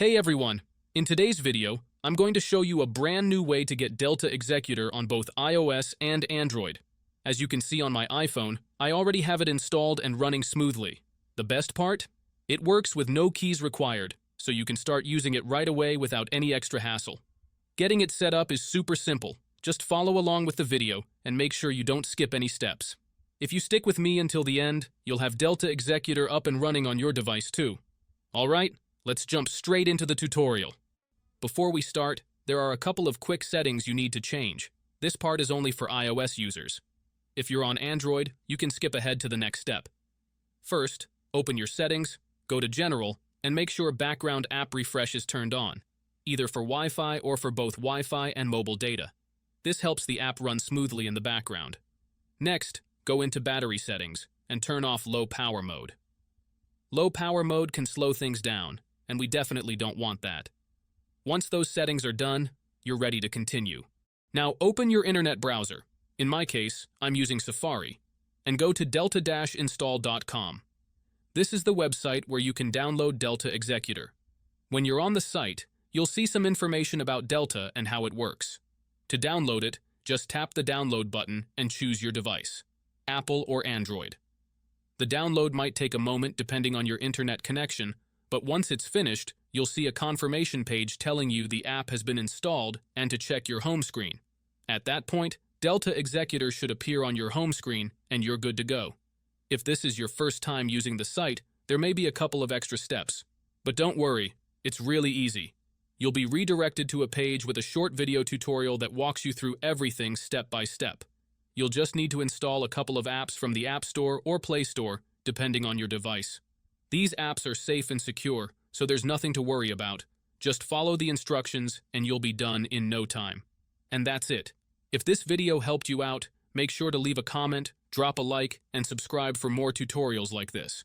Hey everyone! In today's video, I'm going to show you a brand new way to get Delta Executor on both iOS and Android. As you can see on my iPhone, I already have it installed and running smoothly. The best part? It works with no keys required, so you can start using it right away without any extra hassle. Getting it set up is super simple. Just follow along with the video and make sure you don't skip any steps. If you stick with me until the end, you'll have Delta Executor up and running on your device too. Alright? Let's jump straight into the tutorial. Before we start, there are a couple of quick settings you need to change. This part is only for iOS users. If you're on Android, you can skip ahead to the next step. First, open your settings, go to General, and make sure background app refresh is turned on, either for Wi-Fi or for both Wi-Fi and mobile data. This helps the app run smoothly in the background. Next, go into battery settings and turn off low power mode. Low power mode can slow things down, and we definitely don't want that. Once those settings are done, you're ready to continue. Now open your internet browser. In my case, I'm using Safari, and go to delta-install.com. This is the website where you can download Delta Executor. When you're on the site, you'll see some information about Delta and how it works. To download it, just tap the download button and choose your device, Apple or Android. The download might take a moment depending on your internet connection, but once it's finished, you'll see a confirmation page telling you the app has been installed and to check your home screen. At that point, Delta Executor should appear on your home screen and you're good to go. If this is your first time using the site, there may be a couple of extra steps. But don't worry, it's really easy. You'll be redirected to a page with a short video tutorial that walks you through everything step by step. You'll just need to install a couple of apps from the App Store or Play Store, depending on your device. These apps are safe and secure, so there's nothing to worry about. Just follow the instructions and you'll be done in no time. And that's it. If this video helped you out, make sure to leave a comment, drop a like, and subscribe for more tutorials like this.